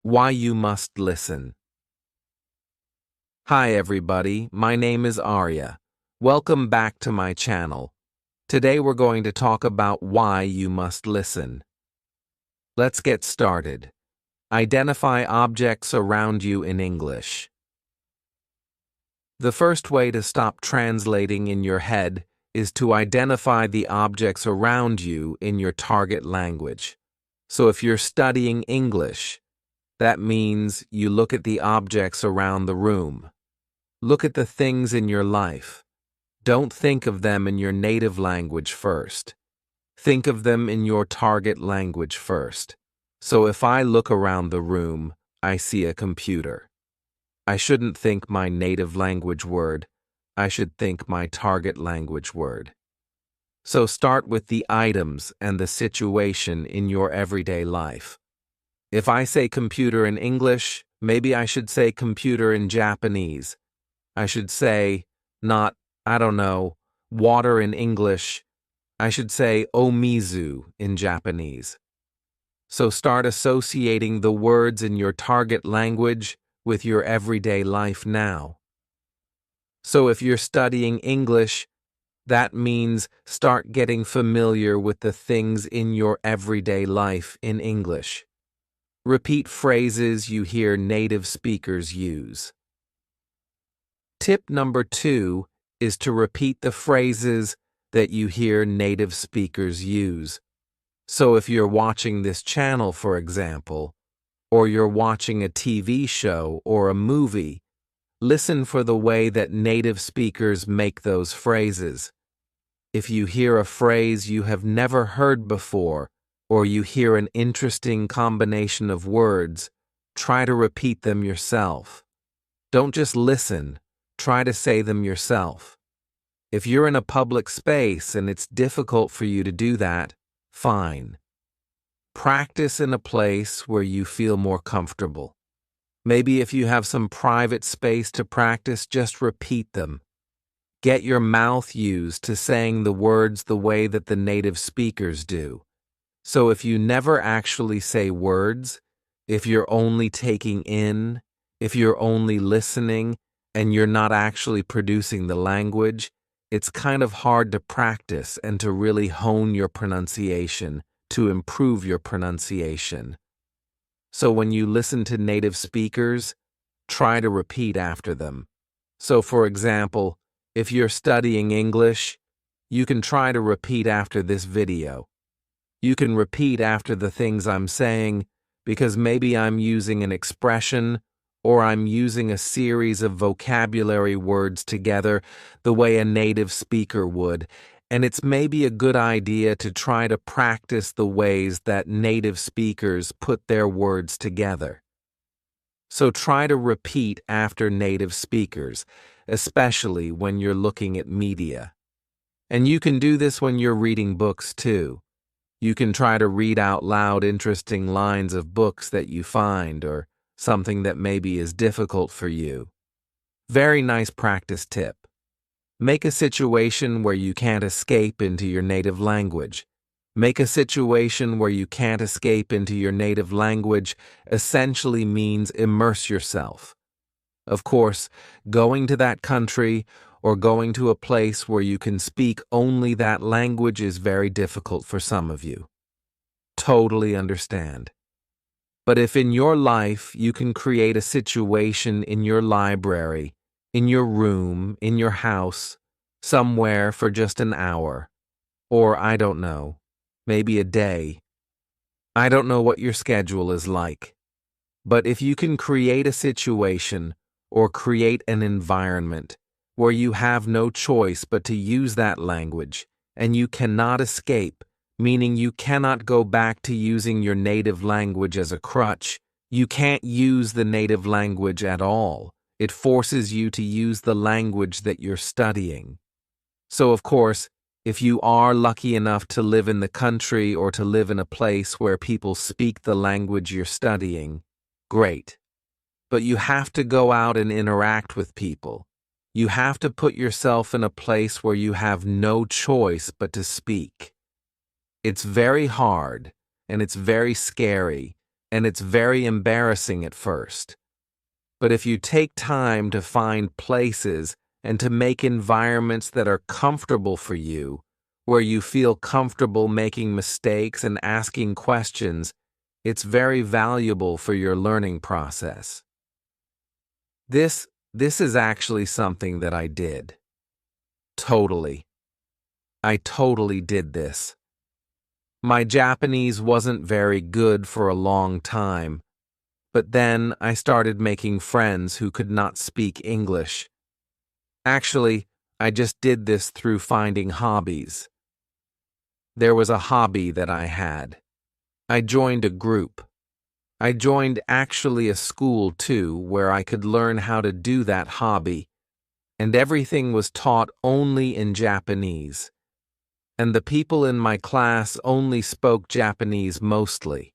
Why you must listen. Hi everybody, my name is Arya. Welcome back to my channel. Today we're going to talk about why you must listen. Let's get started. Identify objects around you in English. The first way to stop translating in your head is to identify the objects around you in your target language. So if you're studying English, that means you look at the objects around the room. Look at the things in your life. Don't think of them in your native language first. Think of them in your target language first. So if I look around the room, I see a computer. I shouldn't think my native language word. I should think my target language word. So start with the items and the situation in your everyday life. If I say computer in English, maybe I should say computer in Japanese. I should say, not, water in English. I should say omizu in Japanese. So start associating the words in your target language with your everyday life now. So if you're studying English, that means start getting familiar with the things in your everyday life in English. Repeat phrases you hear native speakers use. Tip number 2 is to repeat the phrases that you hear native speakers use. So if you're watching this channel, for example, or you're watching a TV show or a movie, listen for the way that native speakers make those phrases. If you hear a phrase you have never heard before, or you hear an interesting combination of words, try to repeat them yourself. Don't just listen, try to say them yourself. If you're in a public space and it's difficult for you to do that, fine. Practice in a place where you feel more comfortable. Maybe if you have some private space to practice, just repeat them. Get your mouth used to saying the words the way that the native speakers do. So if you never actually say words, if you're only taking in, if you're only listening, and you're not actually producing the language, it's kind of hard to practice and to really hone your pronunciation, to improve your pronunciation. So when you listen to native speakers, try to repeat after them. So for example, if you're studying English, you can try to repeat after this video. You can repeat after the things I'm saying because maybe I'm using an expression or I'm using a series of vocabulary words together the way a native speaker would, and it's maybe a good idea to try to practice the ways that native speakers put their words together. So try to repeat after native speakers, especially when you're looking at media. And you can do this when you're reading books too. You can try to read out loud interesting lines of books that you find or something that maybe is difficult for you. Very nice practice tip. Make a situation where you can't escape into your native language. Make a situation where you can't escape into your native language essentially means immerse yourself. Of course, going to that country or going to a place where you can speak only that language is very difficult for some of you. Totally understand. But if in your life you can create a situation in your library, in your room, in your house, somewhere for just an hour, or I don't know, maybe a day. I don't know what your schedule is like. But if you can create a situation or create an environment where you have no choice but to use that language, and you cannot escape, meaning you cannot go back to using your native language as a crutch. You can't use the native language at all. It forces you to use the language that you're studying. So, of course, if you are lucky enough to live in the country or to live in a place where people speak the language you're studying, great. But you have to go out and interact with people. You have to put yourself in a place where you have no choice but to speak. It's very hard, and it's very scary, and it's very embarrassing at first. But if you take time to find places and to make environments that are comfortable for you, where you feel comfortable making mistakes and asking questions, it's very valuable for your learning process. This is actually something that I did. Totally. I totally did this. My Japanese wasn't very good for a long time, but then I started making friends who could not speak English. Actually, I just did this through finding hobbies. There was a hobby that I had. I joined a group. I joined actually a school too, where I could learn how to do that hobby, and everything was taught only in Japanese. And the people in my class only spoke Japanese mostly.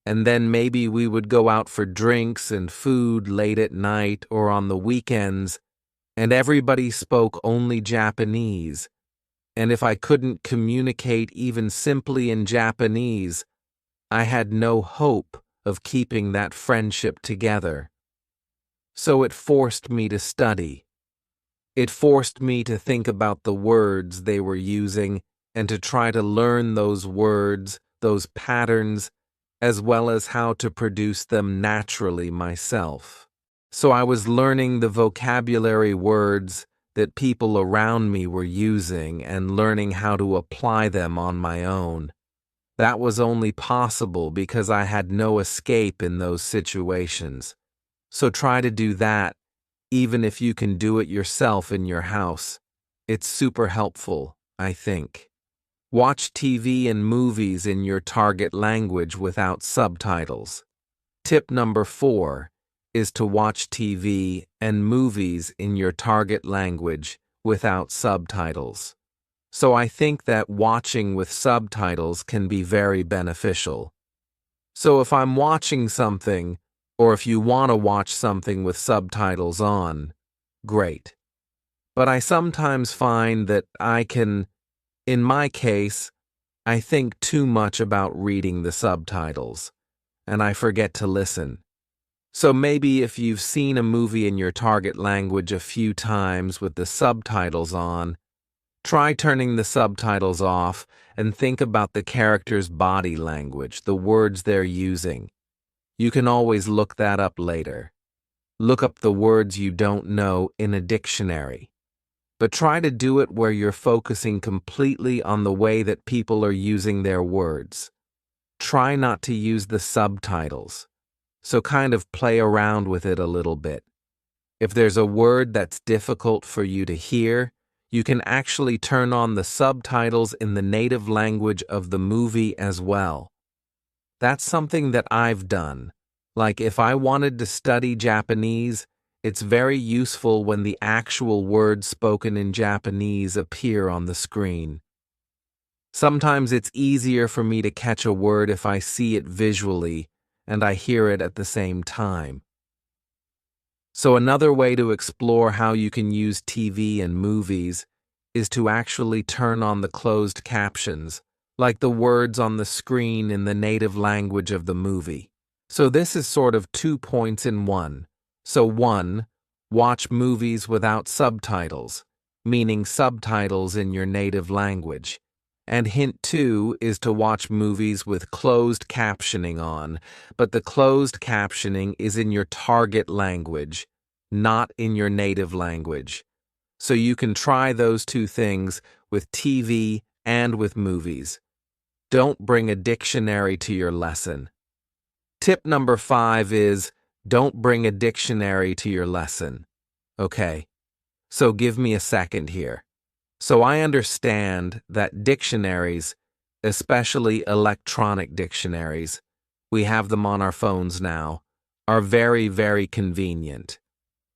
And then maybe we would go out for drinks and food late at night or on the weekends, and everybody spoke only Japanese. And if I couldn't communicate even simply in Japanese, I had no hope of keeping that friendship together. So it forced me to study. It forced me to think about the words they were using and to try to learn those words, those patterns, as well as how to produce them naturally myself. So I was learning the vocabulary words that people around me were using and learning how to apply them on my own. That was only possible because I had no escape in those situations. So try to do that, even if you can do it yourself in your house. It's super helpful, I think. Watch TV and movies in your target language without subtitles. Tip number 4 is to watch TV and movies in your target language without subtitles. So I think that watching with subtitles can be very beneficial. So if I'm watching something, or if you want to watch something with subtitles on, great. But I sometimes find that in my case, I think too much about reading the subtitles, and I forget to listen. So maybe if you've seen a movie in your target language a few times with the subtitles on, try turning the subtitles off and think about the character's body language, the words they're using. You can always look that up later. Look up the words you don't know in a dictionary. But try to do it where you're focusing completely on the way that people are using their words. Try not to use the subtitles. So kind of play around with it a little bit. If there's a word that's difficult for you to hear, you can actually turn on the subtitles in the native language of the movie as well. That's something that I've done. Like if I wanted to study Japanese, it's very useful when the actual words spoken in Japanese appear on the screen. Sometimes it's easier for me to catch a word if I see it visually and I hear it at the same time. So another way to explore how you can use TV and movies is to actually turn on the closed captions, like the words on the screen in the native language of the movie. So this is sort of 2 points in one. So 1, watch movies without subtitles, meaning subtitles in your native language. And hint 2 is to watch movies with closed captioning on, but the closed captioning is in your target language, not in your native language. So you can try those 2 things with TV and with movies. Don't bring a dictionary to your lesson. Tip number 5 is, don't bring a dictionary to your lesson. Okay, so give me a second here. So I understand that dictionaries, especially electronic dictionaries, we have them on our phones now, are very, very convenient.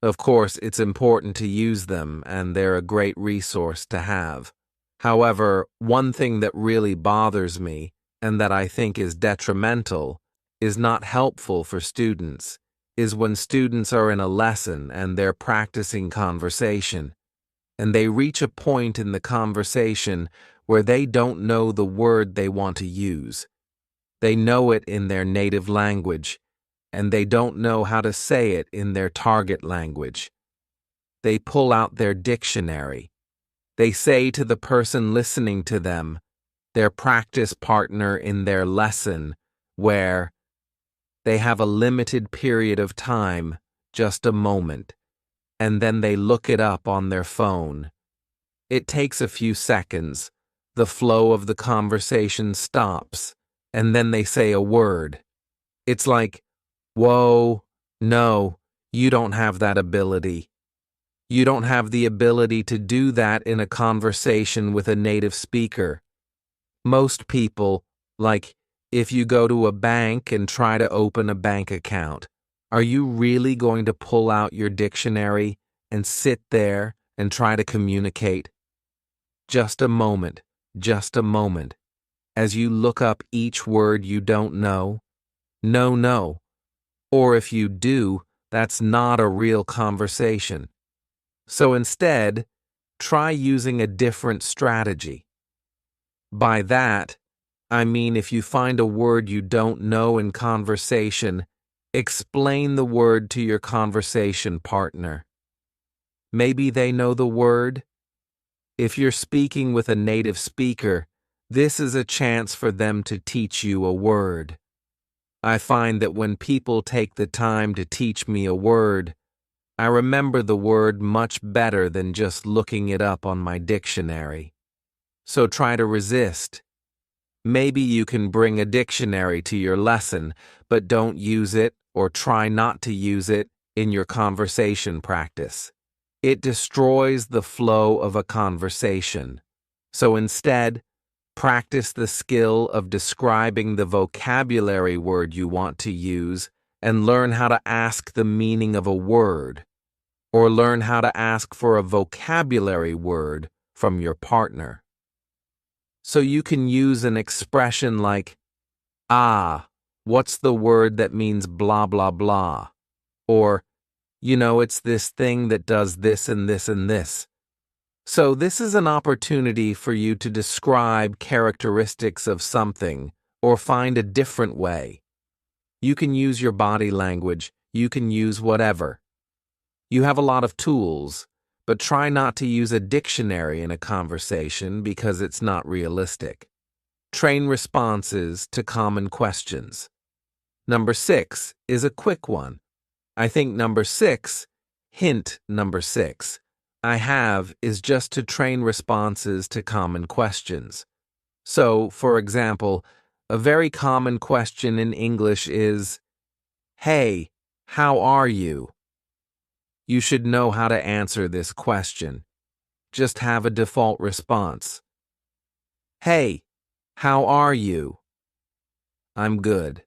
Of course, it's important to use them, and they're a great resource to have. However, one thing that really bothers me, and that I think is detrimental, is not helpful for students, is when students are in a lesson and they're practicing conversation, and they reach a point in the conversation where they don't know the word they want to use. They know it in their native language, and they don't know how to say it in their target language. They pull out their dictionary. They say to the person listening to them, their practice partner in their lesson, where they have a limited period of time, just a moment, and then they look it up on their phone. It takes a few seconds. The flow of the conversation stops, and then they say a word. It's like, whoa, no, you don't have that ability. You don't have the ability to do that in a conversation with a native speaker. Most people, like if you go to a bank and try to open a bank account, are you really going to pull out your dictionary and sit there and try to communicate? Just a moment, as you look up each word you don't know. No. Or if you do, that's not a real conversation. So instead, try using a different strategy. By that, I mean if you find a word you don't know in conversation, explain the word to your conversation partner. Maybe they know the word. If you're speaking with a native speaker, this is a chance for them to teach you a word. I find that when people take the time to teach me a word, I remember the word much better than just looking it up on my dictionary. So try to resist. Maybe you can bring a dictionary to your lesson, but don't use it or try not to use it in your conversation practice. It destroys the flow of a conversation. So instead, practice the skill of describing the vocabulary word you want to use and learn how to ask the meaning of a word, or learn how to ask for a vocabulary word from your partner. So you can use an expression like, what's the word that means blah blah blah? Or, it's this thing that does this and this and this. So this is an opportunity for you to describe characteristics of something or find a different way. You can use your body language, you can use whatever. You have a lot of tools, but try not to use a dictionary in a conversation because it's not realistic. Train responses to common questions. Number 6 is a quick one. I think hint number 6, is just to train responses to common questions. So, for example, a very common question in English is, "Hey, how are you?" You should know how to answer this question. Just have a default response. "Hey, how are you?" "I'm good."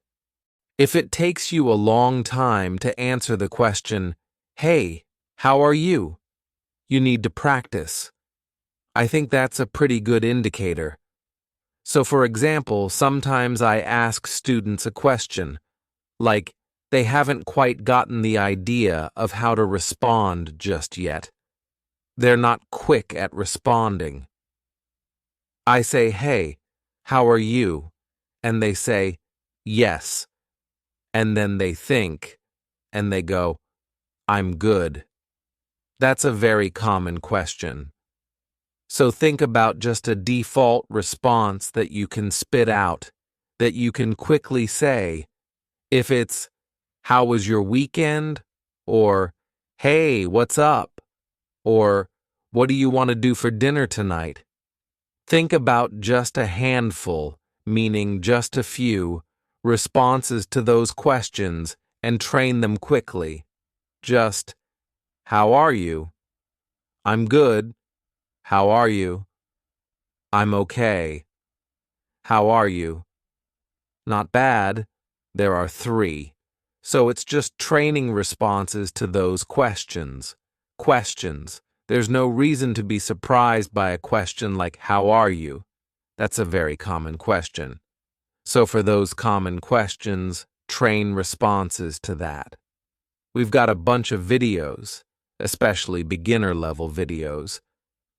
If it takes you a long time to answer the question, "Hey, how are you?" you need to practice. I think that's a pretty good indicator. So for example, sometimes I ask students a question, like they haven't quite gotten the idea of how to respond just yet. They're not quick at responding. I say, "Hey, how are you?" And they say, "Yes." And then they think, and they go, "I'm good." That's a very common question. So think about just a default response that you can spit out, that you can quickly say. If it's, "How was your weekend?" Or, "Hey, what's up?" Or, "What do you want to do for dinner tonight?" Think about just a handful, meaning just a few, responses to those questions and train them quickly. Just, "How are you?" "I'm good." "How are you?" "I'm okay." "How are you?" "Not bad." There are 3. So it's just training responses to those questions. Questions. There's no reason to be surprised by a question like, "How are you?" That's a very common question. So for those common questions, train responses to that. We've got a bunch of videos, especially beginner-level videos,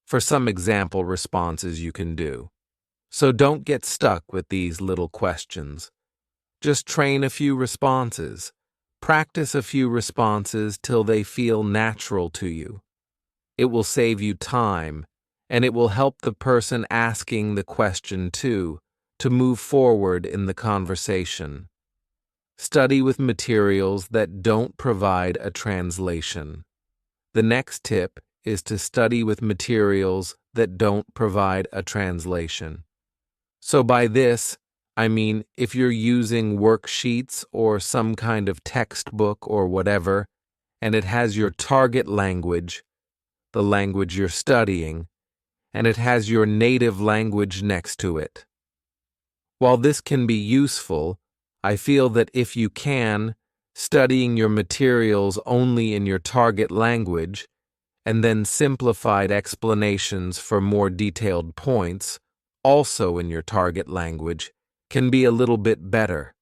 for some example responses you can do. So don't get stuck with these little questions. Just train a few responses. Practice a few responses till they feel natural to you. It will save you time, and it will help the person asking the question too, to move forward in the conversation. Study with materials that don't provide a translation. The next tip is to study with materials that don't provide a translation. So by this, I mean if you're using worksheets or some kind of textbook or whatever, and it has your target language, the language you're studying, and it has your native language next to it. While this can be useful, I feel that if you can, studying your materials only in your target language, and then simplified explanations for more detailed points, also in your target language, can be a little bit better.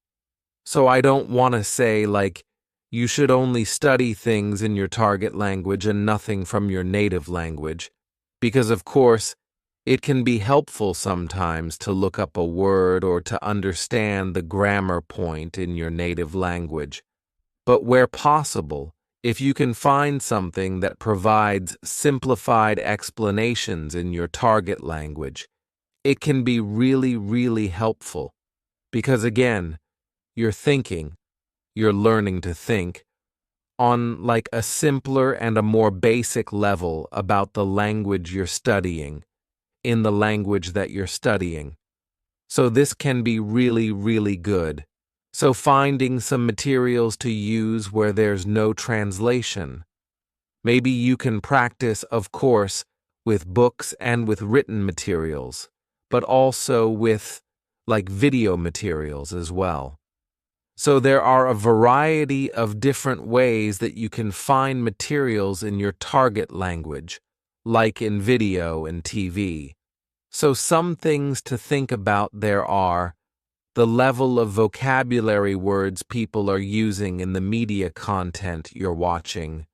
So I don't want to say, like, you should only study things in your target language and nothing from your native language, because of course, it can be helpful sometimes to look up a word or to understand the grammar point in your native language. But where possible, if you can find something that provides simplified explanations in your target language, it can be really, really helpful. Because again, you're thinking, you're learning to think, on like a simpler and a more basic level about the language you're studying, in the language that you're studying. So this can be really, really good. So finding some materials to use where there's no translation. Maybe you can practice, of course, with books and with written materials, but also with like video materials as well. So there are a variety of different ways that you can find materials in your target language, like in video and TV. So some things to think about there are the level of vocabulary words people are using in the media content you're watching,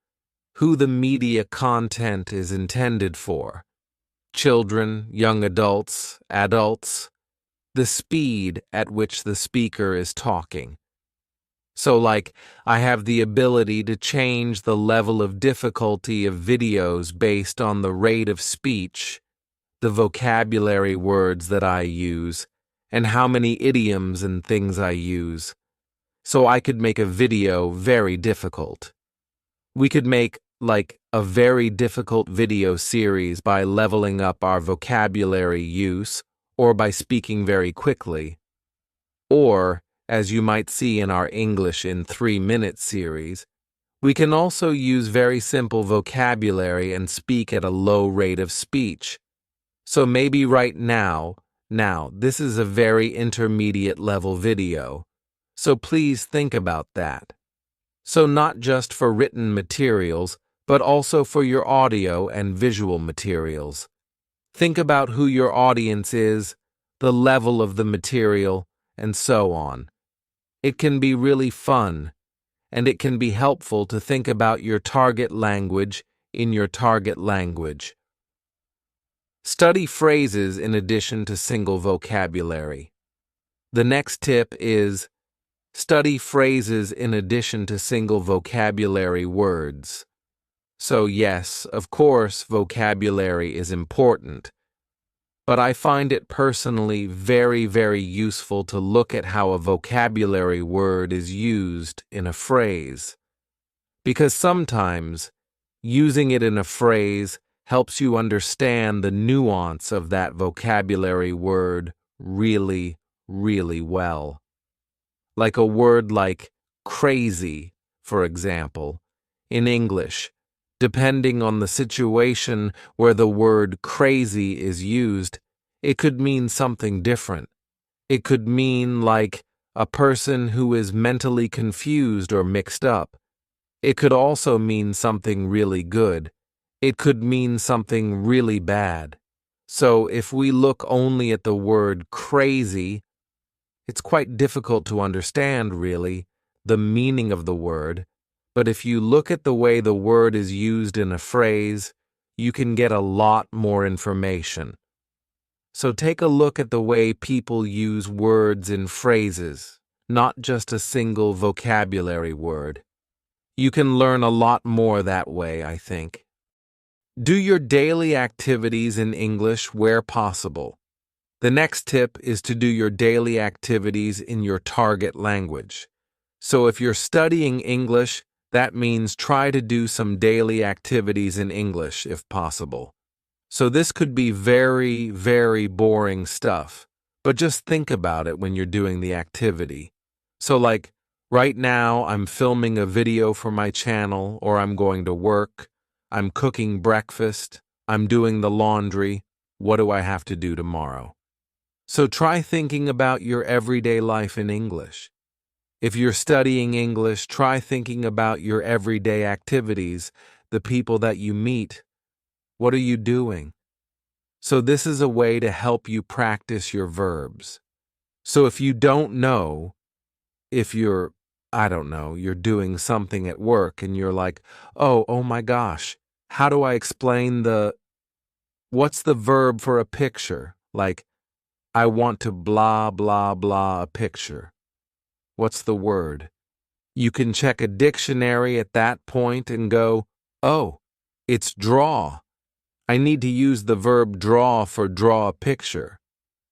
who the media content is intended for, children, young adults, adults, the speed at which the speaker is talking. So like, I have the ability to change the level of difficulty of videos based on the rate of speech, the vocabulary words that I use, and how many idioms and things I use. So I could make a video very difficult. We could make like a very difficult video series by leveling up our vocabulary use or by speaking very quickly. Or, as you might see in our English in 3-minute series, we can also use very simple vocabulary and speak at a low rate of speech. So maybe right now, this is a very intermediate level video. So please think about that. So not just for written materials, but also for your audio and visual materials. Think about who your audience is, the level of the material, and so on. It can be really fun, and it can be helpful to think about your target language in your target language. Study phrases in addition to single vocabulary. The next tip is study phrases in addition to single vocabulary words. So yes, of course, vocabulary is important, but I find it personally very, very useful to look at how a vocabulary word is used in a phrase. Because sometimes, using it in a phrase helps you understand the nuance of that vocabulary word really, really well. Like a word like crazy, for example, in English, depending on the situation where the word crazy is used, it could mean something different. It could mean like a person who is mentally confused or mixed up. It could also mean something really good. It could mean something really bad. So if we look only at the word crazy, it's quite difficult to understand, really, the meaning of the word. But if you look at the way the word is used in a phrase, you can get a lot more information. So take a look at the way people use words in phrases. not just a single vocabulary word. You can learn a lot more that way, I think. Do your daily activities in English where possible. The next tip is to do your daily activities in your target language. So if you're studying English, that means try to do some daily activities in English if possible. So this could be very, very boring stuff, but just think about it when you're doing the activity. So like, right now I'm filming a video for my channel, or I'm going to work, I'm cooking breakfast, I'm doing the laundry. What do I have to do tomorrow? So try thinking about your everyday life in English. If you're studying English, try thinking about your everyday activities, the people that you meet. What are you doing? So this is a way to help you practice your verbs. So if you don't know, if you're, I don't know, you're doing something at work and you're like, oh my gosh, how do I explain what's the verb for a picture? Like, I want to blah, blah, blah a picture. What's the word? You can check a dictionary at that point and go, oh, it's draw. I need to use the verb draw for draw a picture.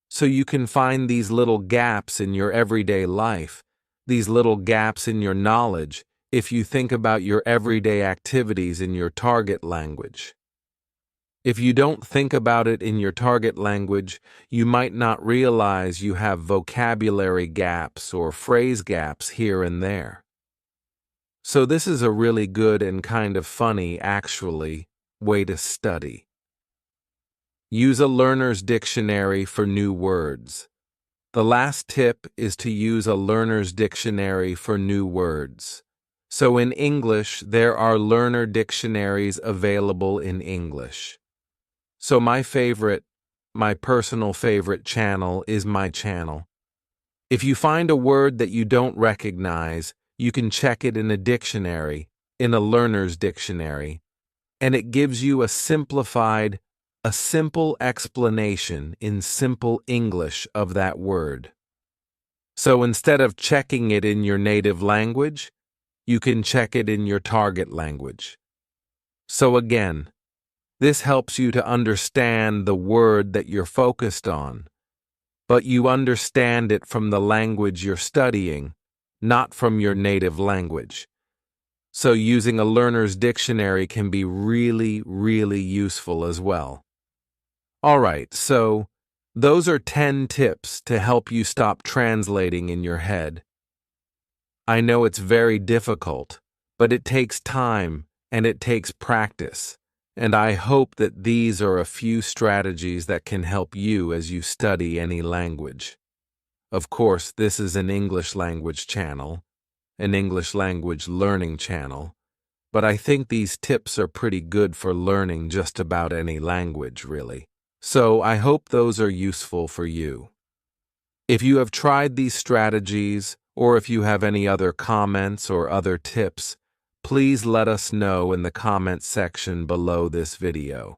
So you can find these little gaps in your everyday life, these little gaps in your knowledge, if you think about your everyday activities in your target language. If you don't think about it in your target language, you might not realize you have vocabulary gaps or phrase gaps here and there. So this is a really good and kind of funny, actually, way to study. Use a learner's dictionary for new words. The last tip is to use a learner's dictionary for new words. So in English, there are learner dictionaries available in English. So my personal favorite channel is my channel. If you find a word that you don't recognize, you can check it in a dictionary, in a learner's dictionary, and it gives you a simple explanation in simple English of that word. So instead of checking it in your native language, you can check it in your target language. So again, this helps you to understand the word that you're focused on, but you understand it from the language you're studying, not from your native language. So using a learner's dictionary can be really, really useful as well. All right, so those are 10 tips to help you stop translating in your head. I know it's very difficult, but it takes time and it takes practice, and I hope that these are a few strategies that can help you as you study any language. Of course, this is an English language channel, an English language learning channel, but I think these tips are pretty good for learning just about any language, really. So I hope those are useful for you. If you have tried these strategies, or if you have any other comments or other tips, please let us know in the comment section below this video.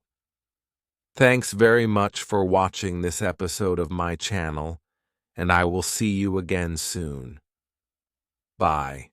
Thanks very much for watching this episode of my channel, and I will see you again soon. Bye.